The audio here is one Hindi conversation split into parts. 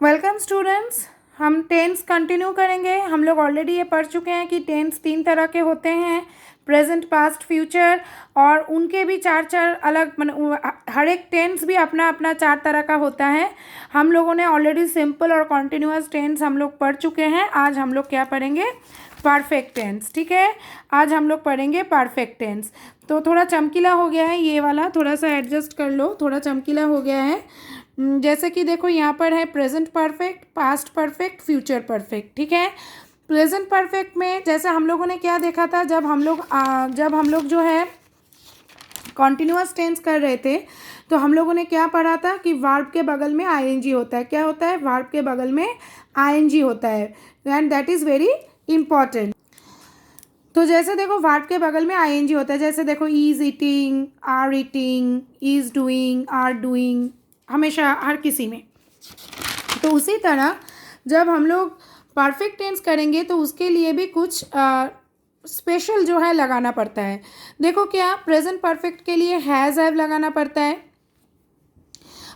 Welcome students. हम टेंस कंटिन्यू करेंगे। हम लोग ऑलरेडी ये पढ़ चुके हैं कि टेंस 3 तरह के होते हैं, प्रेजेंट, पास्ट, फ्यूचर, और उनके भी चार चार अलग हर एक टेंस भी अपना अपना 4 तरह का होता है। हम लोगों ने ऑलरेडी सिंपल और कॉन्टिन्यूअस टेंस हम लोग पढ़ चुके हैं। आज हम लोग क्या पढ़ेंगे? Perfect tense. ठीक है, आज हम लोग पढ़ेंगे परफेक्ट टेंस। तो थोड़ा चमकीला हो गया है ये वाला, थोड़ा सा एडजस्ट कर लो, थोड़ा चमकीला हो गया है। जैसे कि देखो यहाँ पर है present perfect, past perfect, future perfect. ठीक है, प्रेजेंट परफेक्ट में जैसे हम लोगों ने क्या देखा था, जब हम लोग जो है कॉन्टिन्यूअस टेंस कर रहे थे तो हम लोगों ने क्या पढ़ा था कि वर्ब के बगल में आईएनजी होता है। क्या होता है? वर्ब के बगल में आईएनजी होता है, and that is very important. तो जैसे देखो वर्ब के बगल में आईएनजी होता है, जैसे देखो is eating, is doing, are doing, हमेशा हर किसी में। तो उसी तरह जब हम लोग परफेक्ट टेंस करेंगे तो उसके लिए भी कुछ स्पेशल जो है लगाना पड़ता है। देखो क्या, प्रेजेंट परफेक्ट के लिए हैज़ हैव लगाना पड़ता है,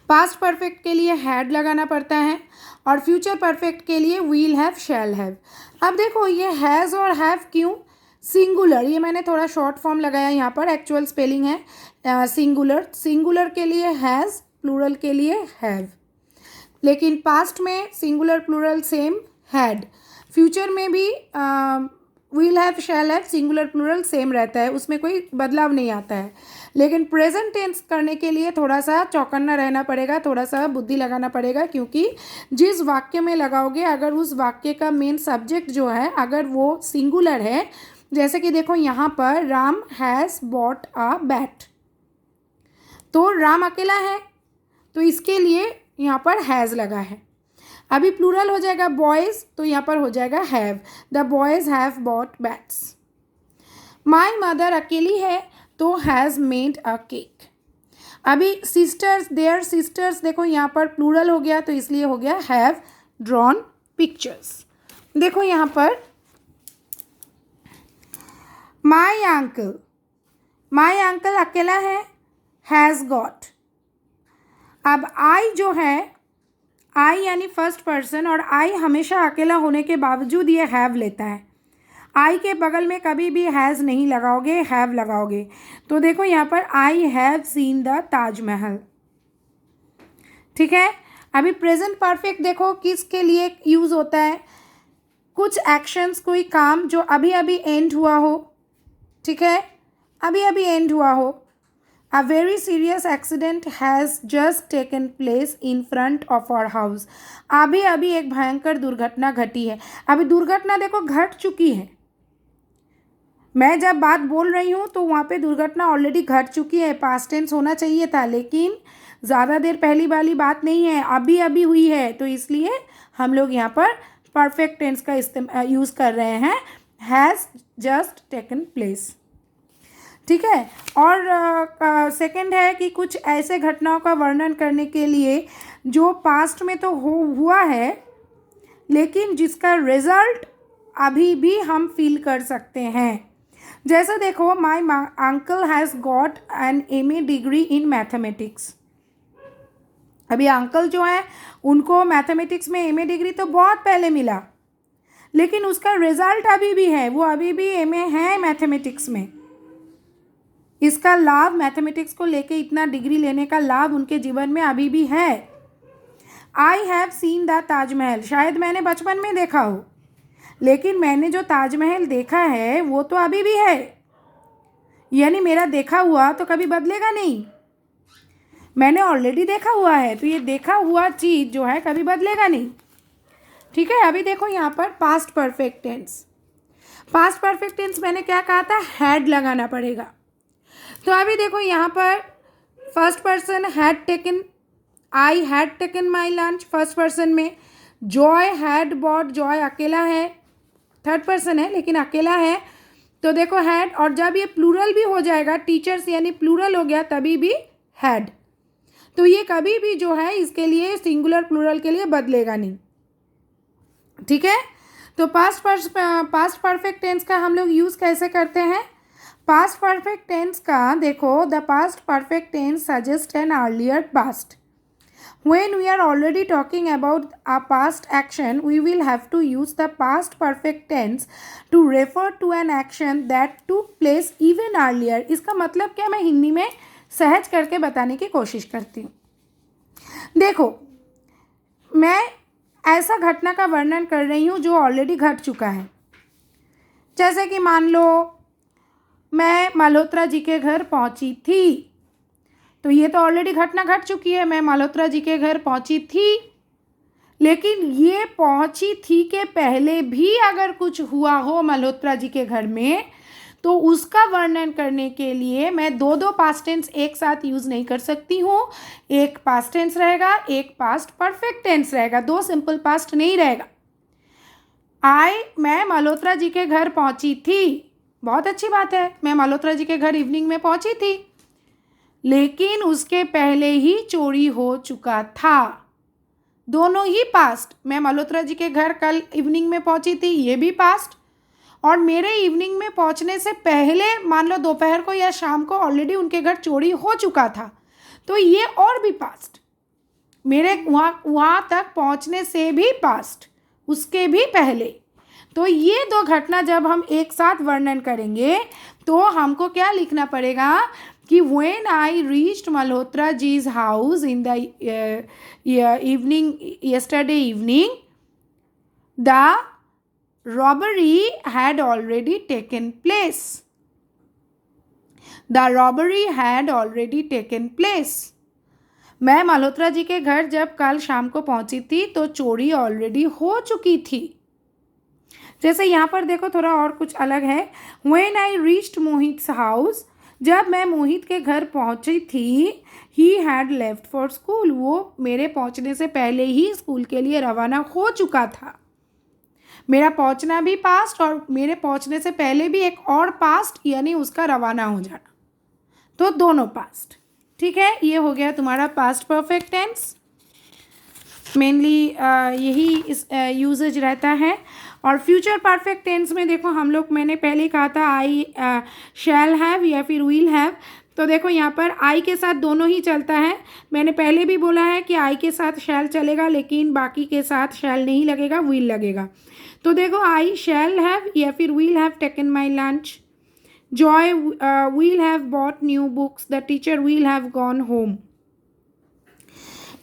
पास्ट परफेक्ट के लिए हैड लगाना पड़ता है, और फ्यूचर परफेक्ट के लिए विल हैव, शैल हैव। अब देखो ये हैज़ और हैव क्यों सिंगुलर, ये मैंने थोड़ा शॉर्ट फॉर्म लगाया यहाँ पर, एक्चुअल स्पेलिंग है सिंगुलर के लिए हैज़, प्लूरल के लिए हैव। लेकिन पास्ट में singular plural same had, future में भी will have, shall have, singular plural same रहता है, उसमें कोई बदलाव नहीं आता है। लेकिन प्रेजेंट टेंस करने के लिए थोड़ा सा चौकन्ना रहना पड़ेगा, थोड़ा सा बुद्धि लगाना पड़ेगा, क्योंकि जिस वाक्य में लगाओगे अगर उस वाक्य का मेन सब्जेक्ट जो है अगर वो सिंगुलर है, जैसे कि देखो यहाँ पर Ram has bought a bat, तो राम अकेला है तो इसके लिए यहाँ पर हैज़ लगा है। अभी प्लूरल हो जाएगा बॉयज़ तो यहाँ पर हो जाएगा have, the boys have bought bats. My mother अकेली है तो हैज़ मेड अ केक। अभी सिस्टर्स, देयर सिस्टर्स, देखो यहाँ पर प्लूरल हो गया तो इसलिए हो गया हैव ड्रॉन पिक्चर्स। देखो यहाँ पर माई अंकल अकेला है, हैज़ गॉट। अब आई जो है, आई यानी फर्स्ट पर्सन, और आई हमेशा अकेला होने के बावजूद ये हैव लेता है। आई के बगल में कभी भी हैज़ नहीं लगाओगे, हैव लगाओगे। तो देखो यहाँ पर I have seen the Taj Mahal. ठीक है, अभी प्रेजेंट परफेक्ट देखो किसके लिए यूज़ होता है, कुछ एक्शंस, कोई काम जो अभी अभी एंड हुआ हो। ठीक है, अभी अभी एंड हुआ हो। A very serious accident has just taken place in front of our house. अभी अभी एक भयंकर दुर्घटना घटी है। अभी दुर्घटना देखो घट चुकी है, मैं जब बात बोल रही हूँ तो वहाँ पे दुर्घटना ऑलरेडी घट चुकी है, पास्ट टेंस होना चाहिए था, लेकिन ज़्यादा देर पहली वाली बात नहीं है, अभी अभी हुई है, तो इसलिए हम लोग यहाँ पर परफेक्ट टेंस का यूज़ कर रहे हैं, हैज़ जस्ट टेकन प्लेस। ठीक है, और सेकंड है कि कुछ ऐसे घटनाओं का वर्णन करने के लिए जो पास्ट में तो हुआ है लेकिन जिसका रिजल्ट अभी भी हम फील कर सकते हैं। जैसा देखो my uncle has got an MA degree in mathematics. अभी अंकल जो है उनको मैथमेटिक्स में MA डिग्री तो बहुत पहले मिला, लेकिन उसका रिजल्ट अभी भी है, वो अभी भी MA है मैथमेटिक्स में। इसका लाभ, मैथमेटिक्स को लेके इतना डिग्री लेने का लाभ उनके जीवन में अभी भी है। I have seen the Taj Mahal, शायद मैंने बचपन में देखा हो, लेकिन मैंने जो ताजमहल देखा है वो तो अभी भी है, यानी मेरा देखा हुआ तो कभी बदलेगा नहीं, मैंने ऑलरेडी देखा हुआ है, तो ये देखा हुआ चीज़ जो है कभी बदलेगा नहीं। ठीक है, अभी देखो यहाँ पर past perfect tense. Past perfect tense मैंने क्या कहा था, हैड लगाना पड़ेगा। तो अभी देखो यहाँ पर first person had taken, I had taken my lunch first person में, जॉय हैड बॉट, जॉय अकेला है, थर्ड पर्सन है लेकिन अकेला है, तो देखो हैड, और जब ये प्लूरल भी हो जाएगा, टीचर्स यानी प्लूरल हो गया, तभी भी हैड, तो ये कभी भी जो है इसके लिए सिंगुलर प्लूरल के लिए बदलेगा नहीं। ठीक है, तो पास्ट परफेक्ट टेंस का हम लोग यूज़ कैसे करते हैं? पास्ट परफेक्ट टेंस का देखो, the past perfect tense suggest an earlier past. When we are already talking about a past action, we will have to use the past perfect tense to refer to an action that took place even earlier. इसका मतलब क्या, मैं हिंदी में सहज करके बताने की कोशिश करती हूँ. देखो, मैं ऐसा घटना का वर्णन कर रही हूँ जो ऑलरेडी घट चुका है. जैसे कि मान लो मैं मल्होत्रा जी के घर पहुँची थी, तो ये तो ऑलरेडी घटना घट चुकी है. मैं मल्होत्रा जी के घर पहुंची थी, लेकिन ये पहुंची थी के पहले भी अगर कुछ हुआ हो मल्होत्रा जी के घर में, तो उसका वर्णन करने के लिए मैं दो पास्ट टेंस एक साथ यूज़ नहीं कर सकती हूँ. एक पास्ट टेंस रहेगा, एक पास्ट परफेक्ट टेंस रहेगा, दो सिंपल पास्ट नहीं रहेगा. मैं मल्होत्रा जी के घर पहुंची थी, बहुत अच्छी बात है, मैं मल्होत्रा जी के घर इवनिंग में पहुंची थी, लेकिन उसके पहले ही चोरी हो चुका था. दोनों ही पास्ट. मैं मल्होत्रा जी के घर कल इवनिंग में पहुंची थी, ये भी पास्ट. और मेरे इवनिंग में पहुंचने से पहले मान लो दोपहर को या शाम को ऑलरेडी उनके घर चोरी हो चुका था, तो ये और भी पास्ट. मेरे वहाँ तक पहुँचने से भी पास्ट, उसके भी पहले. तो ये दो घटना जब हम एक साथ वर्णन करेंगे तो हमको क्या लिखना पड़ेगा कि when I reached Malhotra ji's house in the yesterday evening, the robbery had already taken place. The robbery had already taken place. मैं मल्होत्रा जी के घर जब कल शाम को पहुंची थी तो चोरी ऑलरेडी हो चुकी थी. जैसे यहाँ पर देखो थोड़ा और कुछ अलग है. When I reached Mohit's house, जब मैं मोहित के घर पहुंची थी, he had left for school, वो मेरे पहुंचने से पहले ही स्कूल के लिए रवाना हो चुका था. मेरा पहुंचना भी पास्ट और मेरे पहुंचने से पहले भी एक और पास्ट, यानी उसका रवाना हो जाना. तो दोनों पास्ट. ठीक है, ये हो गया तुम्हारा पास्ट परफेक्ट टेंस. मेनली यही इस यूजेज रहता है. और फ्यूचर परफेक्ट टेंस में देखो हम लोग, मैंने पहले कहा था आई शैल हैव या फिर विल हैव. तो देखो यहाँ पर आई के साथ दोनों ही चलता है. मैंने पहले भी बोला है कि आई के साथ शैल चलेगा, लेकिन बाकी के साथ शैल नहीं लगेगा, विल लगेगा. तो देखो आई शैल हैव या फिर will have taken my lunch. Joy will have bought new books. The teacher will have gone home.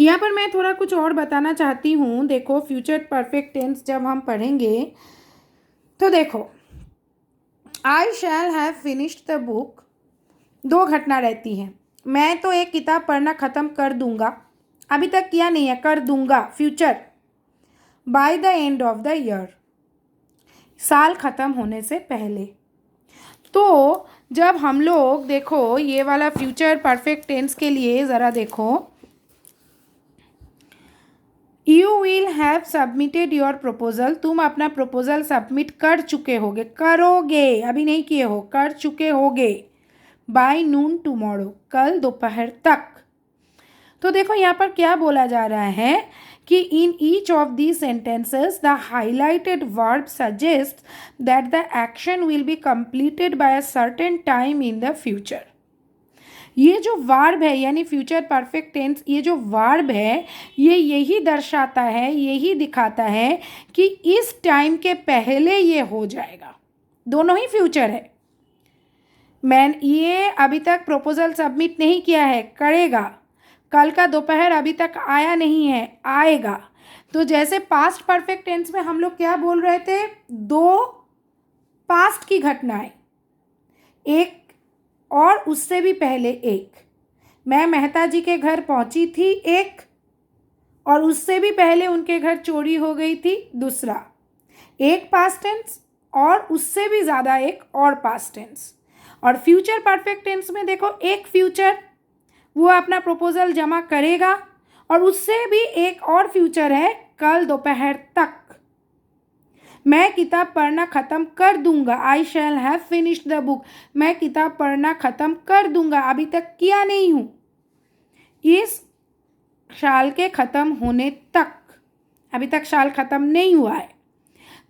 यहाँ पर मैं थोड़ा कुछ और बताना चाहती हूँ. देखो फ्यूचर परफेक्ट टेंस जब हम पढ़ेंगे तो देखो I shall have finished the book. दो घटना रहती हैं. मैं तो एक किताब पढ़ना ख़त्म कर दूंगा, अभी तक किया नहीं है, कर दूंगा future. By the end of the year, साल ख़त्म होने से पहले. तो जब हम लोग देखो ये वाला फ्यूचर परफेक्ट टेंस के लिए ज़रा देखो, you will have submitted your proposal. तुम अपना प्रपोजल सबमिट कर चुके होगे, करोगे, अभी नहीं किए हो, कर चुके होगे. बाय नून टुमारो, कल दोपहर तक. तो देखो यहाँ पर क्या बोला जा रहा है कि in each of these sentences the highlighted verb suggest that the action will be completed by a certain time in the future. ये जो वर्ब है यानी फ्यूचर परफेक्ट टेंस, ये जो वर्ब है ये यही दर्शाता है, यही दिखाता है कि इस टाइम के पहले ये हो जाएगा. दोनों ही फ्यूचर है. ये अभी तक प्रपोजल सबमिट नहीं किया है, करेगा. कल का दोपहर अभी तक आया नहीं है, आएगा. तो जैसे पास्ट परफेक्ट टेंस में हम लोग क्या बोल रहे थे, दो पास्ट की घटनाएं, एक और उससे भी पहले एक. मैं मेहता जी के घर पहुंची थी, एक, और उससे भी पहले उनके घर चोरी हो गई थी, दूसरा. एक पास्ट टेंस और उससे भी ज़्यादा एक और पास्ट टेंस. और फ्यूचर परफेक्ट टेंस में देखो एक फ्यूचर, वो अपना प्रपोजल जमा करेगा, और उससे भी एक और फ्यूचर है, कल दोपहर तक. मैं किताब पढ़ना ख़त्म कर दूंगा. I shall have finished the book. मैं किताब पढ़ना ख़त्म कर दूंगा, अभी तक किया नहीं हूँ, इस साल के ख़त्म होने तक. अभी तक साल ख़त्म नहीं हुआ है.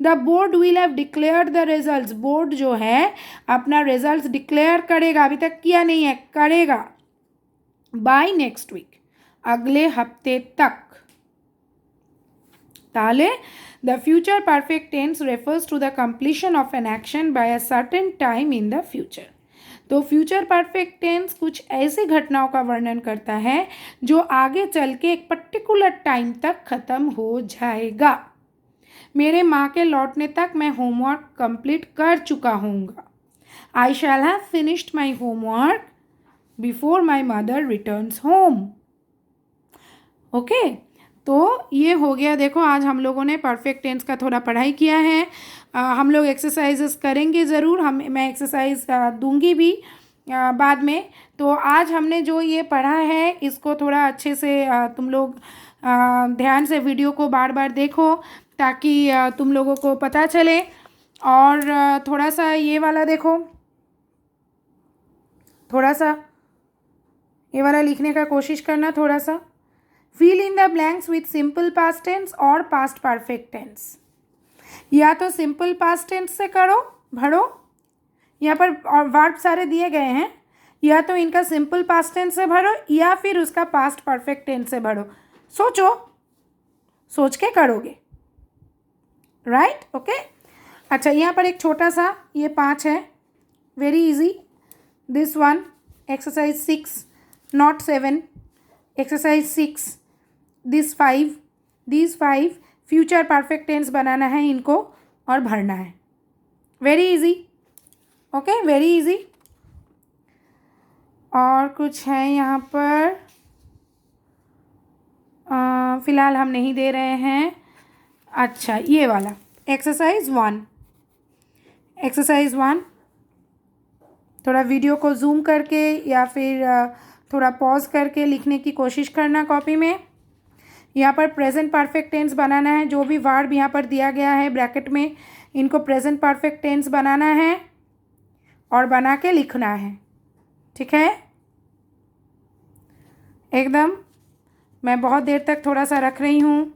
The board will have declared the result. Board जो है अपना रिजल्ट डिक्लेयर करेगा, अभी तक किया नहीं है, करेगा. बाय नेक्स्ट वीक, अगले हफ्ते तक। ताले the future perfect tense refers to the completion of an action by a certain time in the future. तो फ्यूचर परफेक्ट टेंस कुछ ऐसी घटनाओं का वर्णन करता है जो आगे चल के एक पर्टिकुलर टाइम तक ख़त्म हो जाएगा। मेरे माँ के लौटने तक मैं होमवर्क कंप्लीट कर चुका हूँगा। I shall have finished my homework before my mother returns home. Okay, तो ये हो गया। देखो आज हम लोगों ने परफेक्ट टेंस का थोड़ा पढ़ाई किया है। हम लोग एक्सरसाइजेस करेंगे ज़रूर, मैं एक्सरसाइज दूंगी भी बाद में। तो आज हमने जो ये पढ़ा है इसको थोड़ा अच्छे से तुम लोग ध्यान से वीडियो को बार बार देखो ताकि तुम लोगों को पता चले। और थोड़ा सा ये वाला देखो, थोड़ा सा ये वाला लिखने का कोशिश करना थोड़ा सा। Fill in the blanks with simple past tense और पास्ट परफेक्ट टेंस। या तो सिंपल पास्ट टेंस से करो, भरो, यहाँ पर और वर्ब सारे दिए गए हैं, या तो इनका सिंपल पास्ट टेंस से भरो या फिर उसका पास्ट परफेक्ट टेंस से भरो। सोचो, सोच के करोगे, राइट? ओके। अच्छा, यहाँ पर एक छोटा सा ये 5 है, very easy. This one exercise 6 not 7, exercise 6 this 5, this 5 future perfect tense बनाना है इनको और भरना है। Very easy, okay, very easy. और कुछ है यहाँ पर फ़िलहाल हम नहीं दे रहे हैं। अच्छा, ये वाला एक्सरसाइज 1, एक्सरसाइज 1 थोड़ा वीडियो को जूम करके या फिर थोड़ा पॉज करके लिखने की कोशिश करना कॉपी में। यहाँ पर प्रेजेंट परफेक्ट टेंस बनाना है। जो भी वर्ब यहाँ पर दिया गया है ब्रैकेट में, इनको प्रेजेंट परफेक्ट टेंस बनाना है और बना के लिखना है, ठीक है? एकदम मैं बहुत देर तक थोड़ा सा रख रही हूँ।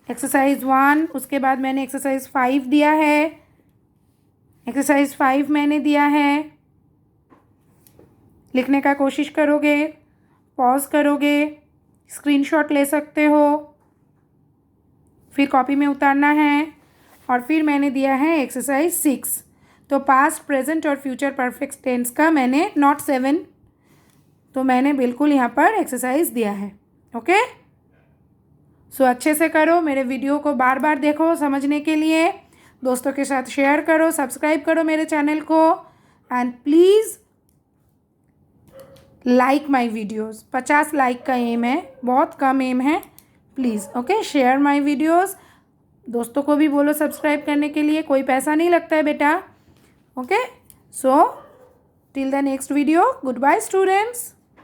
एक्सरसाइज 1, उसके बाद मैंने एक्सरसाइज 5 दिया है, एक्सरसाइज 5 मैंने दिया है। लिखने का कोशिश करोगे, पॉज करोगे, स्क्रीनशॉट ले सकते हो, फिर कॉपी में उतारना है। और फिर मैंने दिया है एक्सरसाइज 6। तो पास्ट, प्रेजेंट और फ्यूचर परफेक्ट टेंस का मैंने नॉट 7, तो मैंने बिल्कुल यहाँ पर एक्सरसाइज दिया है। ओके, सो अच्छे से करो, मेरे वीडियो को बार बार देखो समझने के लिए, दोस्तों के साथ शेयर करो, सब्सक्राइब करो मेरे चैनल को, and please like my videos. 50 like का एम है, बहुत कम एम है, please. Okay, share my videos, दोस्तों को भी बोलो सब्सक्राइब करने के लिए, कोई पैसा नहीं लगता है बेटा। Okay, so till the next video, goodbye students.